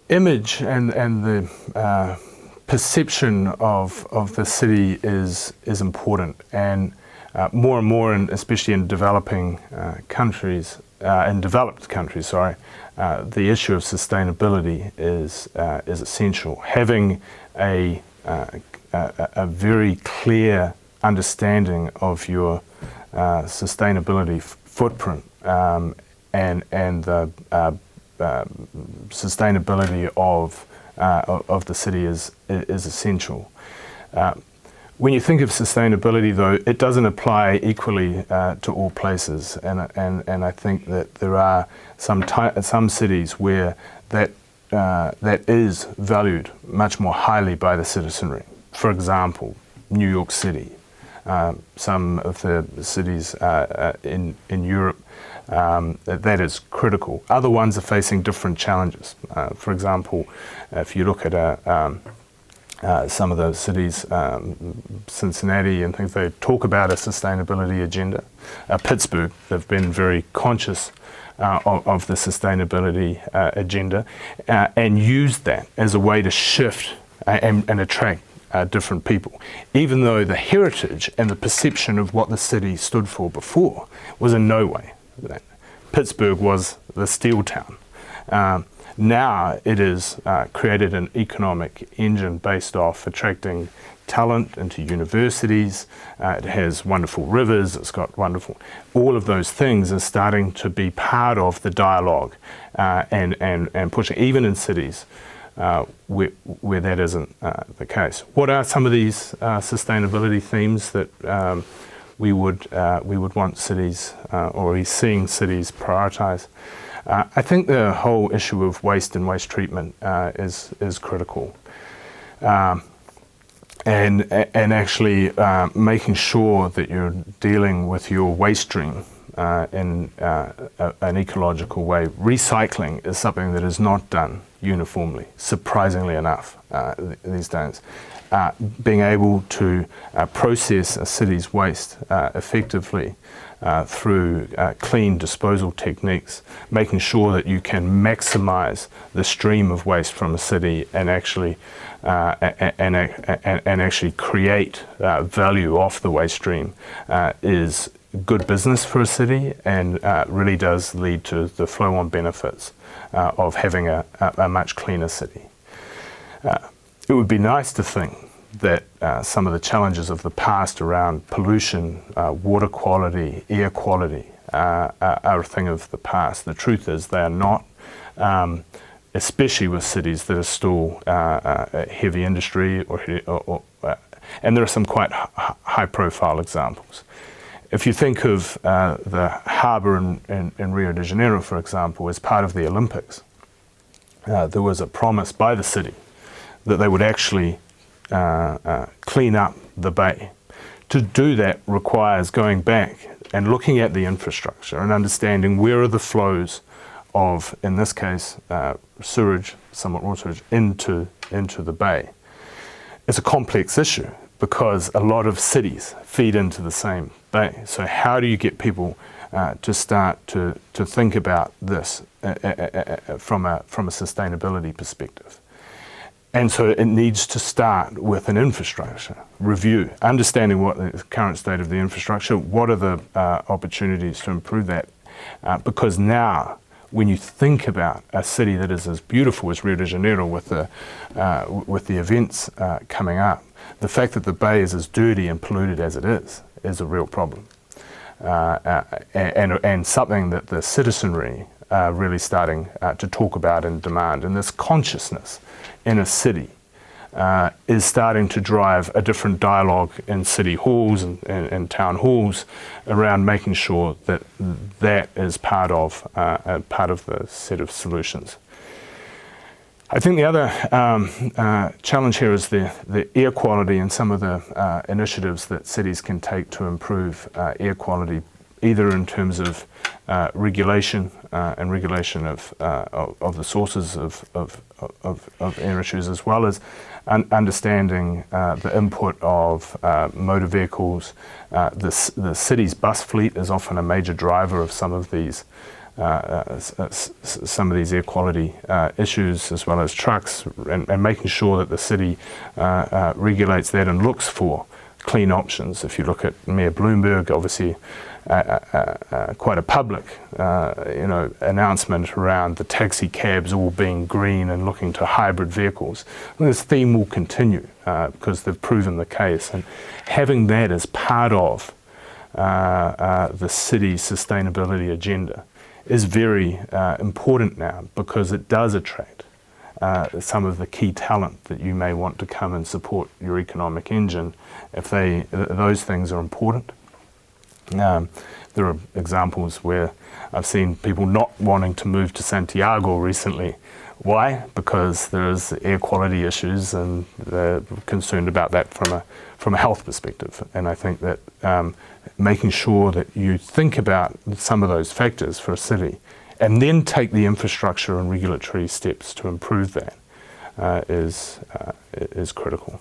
Image and the perception of the city is important, and more and more, and especially in developing countries, in developed countries, the issue of sustainability is essential. Having a very clear understanding of your sustainability footprint and the sustainability of the city is essential. When you think of sustainability, though, it doesn't apply equally to all places, and I think that there are some cities where that is valued much more highly by the citizenry. For example, New York City, some of the cities in Europe. That is critical. Other ones are facing different challenges. For example, if you look at some of those cities, Cincinnati and things, they talk about a sustainability agenda. Pittsburgh, they've been very conscious of the sustainability agenda and used that as a way to shift and attract different people, even though the heritage and the perception of what the city stood for before was in no way that. Pittsburgh was the steel town. Now it has created an economic engine based off attracting talent into universities. It has wonderful rivers, it's got wonderful, all of those things are starting to be part of the dialogue and pushing, even in cities where that isn't the case. What are some of these sustainability themes that we would want cities, or are seeing cities prioritise? I think the whole issue of waste and waste treatment is critical, and actually making sure that you're dealing with your waste stream in an ecological way. Recycling is something that is not done uniformly, surprisingly enough, these days. Being able to process a city's waste effectively through clean disposal techniques, making sure that you can maximize the stream of waste from a city and actually create value off the waste stream is good business for a city, and really does lead to the flow-on benefits of having a much cleaner city. It would be nice to think that some of the challenges of the past around pollution, water quality, air quality are a thing of the past. The truth is they are not, especially with cities that are still heavy industry, and there are some quite high-profile examples. If you think of the harbour in Rio de Janeiro, for example, as part of the Olympics, there was a promise by the city that they would actually clean up the bay. To do that requires going back and looking at the infrastructure and understanding where are the flows of, in this case, sewage, somewhat raw sewage, into the bay. It's a complex issue because a lot of cities feed into the same bay. So how do you get people to start to think about this from a sustainability perspective? And so it needs to start with an infrastructure review, understanding what the current state of the infrastructure, what are the opportunities to improve that. Because now, when you think about a city that is as beautiful as Rio de Janeiro with the events coming up, the fact that the bay is as dirty and polluted as it is a real problem. And something that the citizenry are really starting to talk about and demand. And this consciousness in a city is starting to drive a different dialogue in city halls and town halls around making sure that that is part of the set of solutions. I think the other challenge here is the air quality and some of the initiatives that cities can take to improve air quality, either in terms of regulation and regulation of the sources of air issues, as well as understanding the input of motor vehicles. The city's bus fleet is often a major driver of some of these some of these air quality issues, as well as trucks, and making sure that the city regulates that and looks for clean options. If you look at Mayor Bloomberg, obviously quite a public announcement around the taxi cabs all being green and looking to hybrid vehicles. And this theme will continue because they've proven the case, and having that as part of the city's sustainability agenda is very important now, because it does attract some of the key talent that you may want to come and support your economic engine. If those things are important. There are examples where I've seen people not wanting to move to Santiago recently. Why? Because there's air quality issues, and they're concerned about that from a health perspective. And I think that making sure that you think about some of those factors for a city, and then take the infrastructure and regulatory steps to improve that is critical.